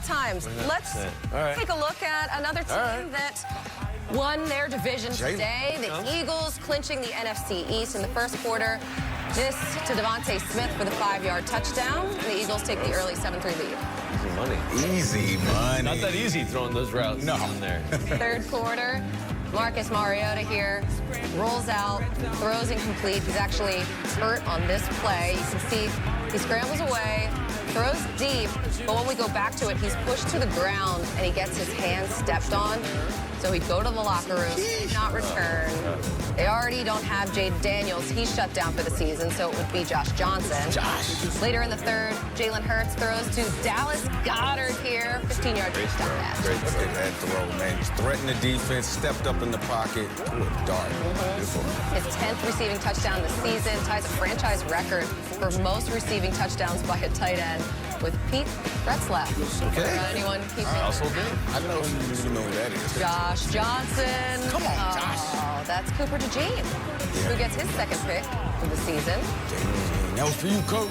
times. Let's take a look at another team that won their division today. The Eagles clinching the NFC East in the first quarter. This to Devontae Smith for the 5-yard touchdown. The Eagles take the early 7-3 lead. Easy money. Easy money. Not that easy throwing those routes in there. Third quarter, Marcus Mariota here rolls out, throws incomplete. He's actually hurt on this play. You can see he scrambles away, throws deep, but when we go back to it, he's pushed to the ground and he gets his hand stepped on. So he'd go to the locker room, not return. They already don't have Jayden Daniels. He's shut down for the season, so it would be Josh Johnson. Later in the third, Jalen Hurts throws to Dallas Goedert here. 15-yard touchdown pass. Great throw, man. Just threatened the defense, stepped up in the pocket. Dart. Beautiful. His 10th receiving touchdown this season, ties a franchise record for most receiving touchdowns by a tight end with Pete Retzlaff. Okay. Anyone keeping household name? I know you know who that is. Josh Johnson. Come on, Josh. That's Cooper DeJean, who gets his second pick of the season. That was for you, coach.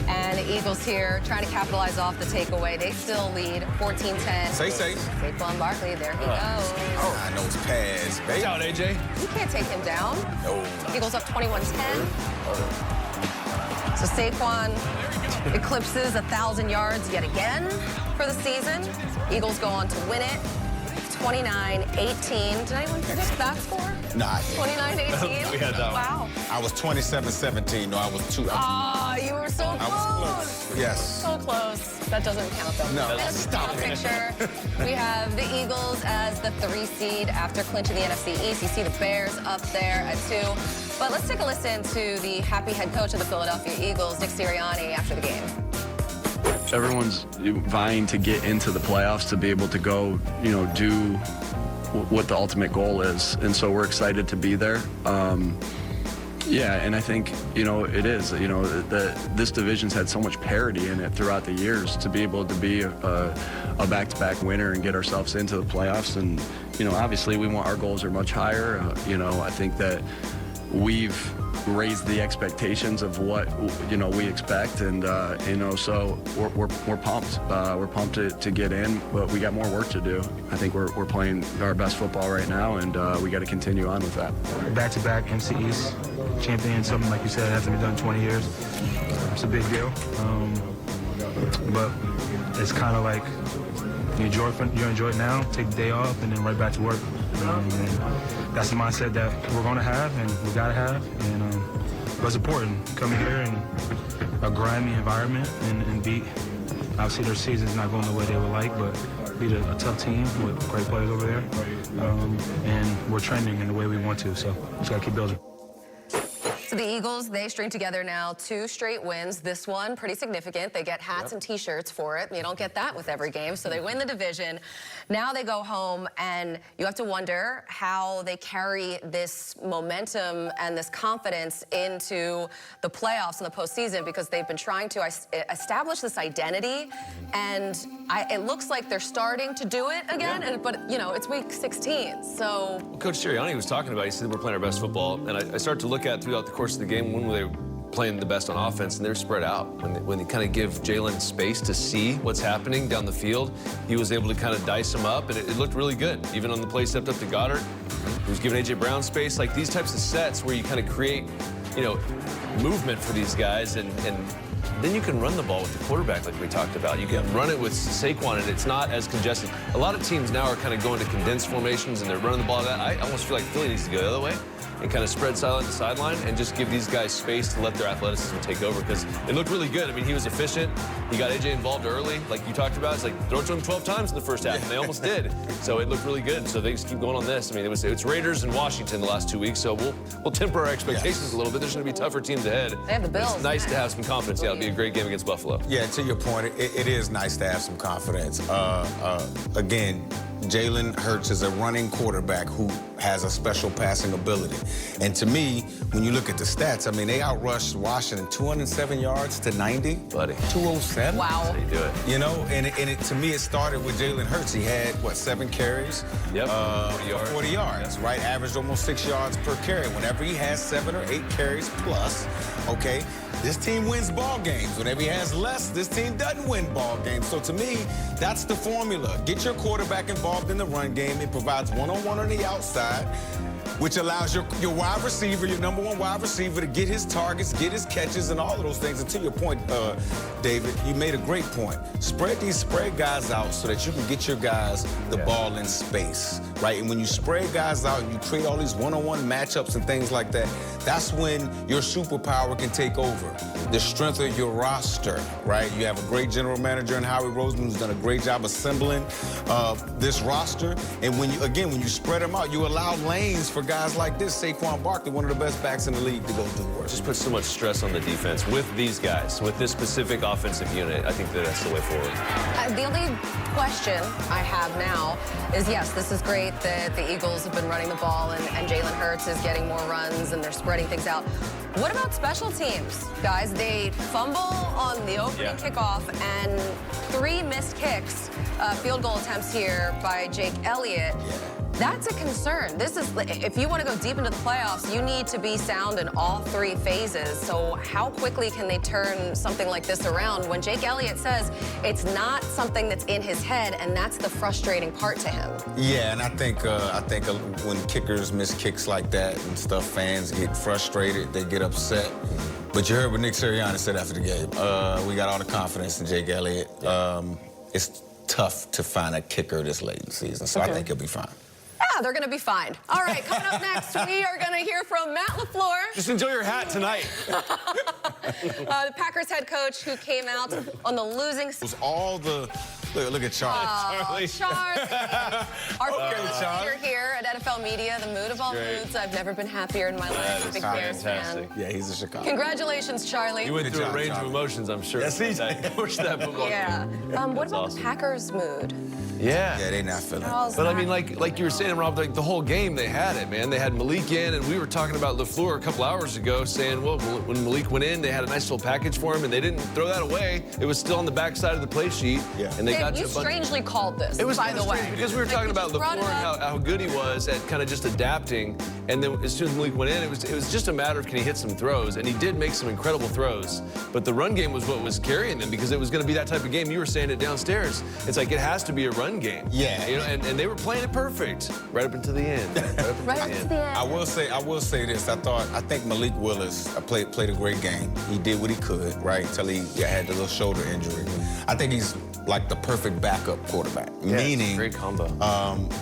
And the Eagles here trying to capitalize off the takeaway. They still lead 14-10. Say. Saquon Barkley, there he goes. Oh, I know his pass, baby. Good out, AJ. You can't take him down. No. Eagles up 21-10. So Saquon eclipses 1,000 yards yet again for the season. Eagles go on to win it. 29-18. Did anyone predict that score? Nah. 29-18? We had that one. Wow. I was 27-17. No, I was 2. You were so close. I was close. Yes. So close. That doesn't count, though. No, stop it. Picture. We have the Eagles as the 3 seed after clinching the NFC East. You see the Bears up there at 2. But let's take a listen to the happy head coach of the Philadelphia Eagles, Nick Sirianni, after the game. Everyone's vying to get into the playoffs to be able to go, do what the ultimate goal is. And so we're excited to be there. Yeah, and I think, it is, this division's had so much parity in it throughout the years to be able to be a back-to-back winner and get ourselves into the playoffs. And, obviously we want our goals are much higher. I think that we've raised the expectations of what we expect, and so we're pumped. We're pumped to get in, but we got more work to do. I think we're playing our best football right now, and we got to continue on with that. Back-to-back NFC East champion, something like you said hasn't been done in 20 years. It's a big deal, but it's kind of like you enjoy it now, take the day off, and then right back to work. And that's the mindset that we're going to have and we got to have. And but it's important coming here in a grimy environment and beat. Obviously, their season's not going the way they would like, but beat a tough team with great players over there. And we're trending in the way we want to, so we just got to keep building. So the Eagles, they string together now 2 straight wins. This one, pretty significant. They get hats and T-shirts for it. You don't get that with every game, so they win the division. Now they go home, and you have to wonder how they carry this momentum and this confidence into the playoffs and the postseason, because they've been trying to establish this identity, and it looks like they're starting to do it again, but, it's week 16, so... Coach Sirianni was talking about, he said we're playing our best football, and I started to look at throughout the course of the game when they were playing the best on offense, and they're spread out. When they kind of give Jalen space to see what's happening down the field, he was able to kind of dice them up, and it looked really good. Even on the play stepped up to Goddard, he was giving A.J. Brown space. Like these types of sets where you kind of create, movement for these guys, and then you can run the ball with the quarterback like we talked about. You can run it with Saquon, and it's not as congested. A lot of teams now are kind of going to condensed formations, and they're running the ball that. I almost feel like Philly needs to go the other way and kind of spread sideline to sideline and just give these guys space to let their athleticism take over, because it looked really good. I mean, he was efficient. He got AJ involved early, like you talked about. It's like, throw it to him 12 times in the first half, and they almost did. So it looked really good. So they just keep going on this. I mean, it's Raiders and Washington the last 2 weeks, so we'll temper our expectations a little bit. There's going to be tougher teams ahead. They have the Bills. It's nice to have some confidence. Yeah, it'll be a great game against Buffalo. Yeah, to your point, it is nice to have some confidence. Again, Jalen Hurts is a running quarterback who has a special passing ability. And to me, when you look at the stats, I mean, they outrushed Washington 207 yards to 90. Buddy. 207. Wow. That's how you do it. You know, and to me, it started with Jalen Hurts. He had, what, 7 carries? Yep, 40 yards, right? Averaged almost 6 yards per carry. Whenever he has 7 or 8 carries plus, okay, this team wins ball games. Whenever he has less, this team doesn't win ball games. So to me, that's the formula. Get your quarterback involved in the run game. It provides one-on-one on the outside, which allows your wide receiver, your number 1 wide receiver, to get his targets, get his catches, and all of those things. And to your point, David, you made a great point. Spread guys out so that you can get your guys the ball in space, right? And when you spread guys out and you create all these one-on-one matchups and things like that, that's when your superpower can take over. The strength of your roster, right? You have a great general manager in Howie Roseman who's done a great job assembling this roster. And when you spread them out, you allow lanes for guys like this. Saquon Barkley, one of the best backs in the league, to go do the work. Just put so much stress on the defense with these guys, with this specific offensive unit. I think that's the way forward. The only question I have now is, yes, this is great that the Eagles have been running the ball and Jalen Hurts is getting more runs and they're spreading things out. What about special teams? Guys, they fumble on the opening kickoff and 3 missed kicks, field goal attempts here by Jake Elliott. That's a concern. This is, if you want to go deep into the playoffs, you need to be sound in all 3 phases. So how quickly can they turn something like this around when Jake Elliott says it's not something that's in his head, and that's the frustrating part to him? Yeah, and I think when kickers miss kicks like that and stuff, fans get frustrated, they get upset. But you heard what Nick Sirianni said after the game. We got all the confidence in Jake Elliott. It's tough to find a kicker this late in the season, so I think he'll be fine. Yeah, they're going to be fine. All right, coming up next, we are going to hear from Matt LaFleur. Just enjoy your hat tonight. The Packers head coach who came out on the losing side. All the... Look at Charlie. Charlie. Our leader here at NFL Media, the mood of all moods. I've never been happier in my life. Big Bears fan. Yeah, he's a Chicago. Congratulations, Charlie. You went through a range of emotions, I'm sure. Yes, he's that football game. What about the Packers' mood? Yeah, they're not feeling it. But I mean, like you were saying, Rob, like the whole game they had it, man. They had Malik in, and we were talking about LaFleur a couple hours ago, saying, well, when Malik went in, they had a nice little package for him, and they didn't throw that away. It was still on the backside of the play sheet, and they got to you strangely called this. It was, by the way, because we were talking about LaFleur and how good he was at kind of just adapting, and then as soon as Malik went in, it was just a matter of can he hit some throws, and he did make some incredible throws. But the run game was what was carrying them because it was going to be that type of game. You were saying it downstairs. It's like it has to be a run game. Yeah. You know, and they were playing it perfect right up until the end. Right up to the end. I will say this. I think Malik Willis played a great game. He did what he could, right, until he had the little shoulder injury. I think he's like the perfect backup quarterback. Meaning, great combo.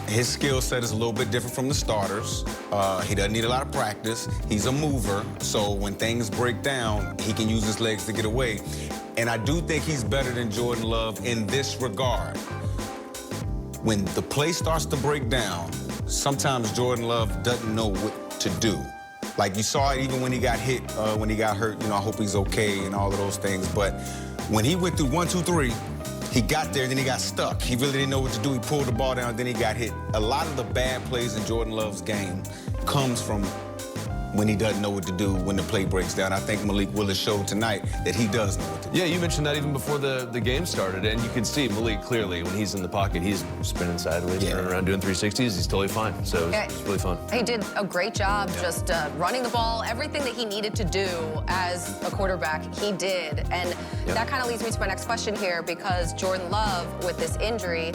His skill set is a little bit different from the starters. He doesn't need a lot of practice. He's a mover, so when things break down, he can use his legs to get away. And I do think he's better than Jordan Love in this regard. When the play starts to break down, sometimes Jordan Love doesn't know what to do. Like you saw it even when he got hit, when he got hurt, you know, I hope he's okay and all of those things. But when he went through 1, 2, 3, he got there, then he got stuck. He really didn't know what to do. He pulled the ball down, then he got hit. A lot of the bad plays in Jordan Love's game comes from when he doesn't know what to do when the play breaks down. I think Malik Willis showed tonight that he does know what to do. Yeah, you mentioned that even before the game started, and you can see Malik clearly when he's in the pocket, he's spinning sideways, turning around, doing 360s. He's totally fine. So it's really fun. He did a great job just running the ball. Everything that he needed to do as a quarterback, he did. And that kind of leads me to my next question here, because Jordan Love, with this injury,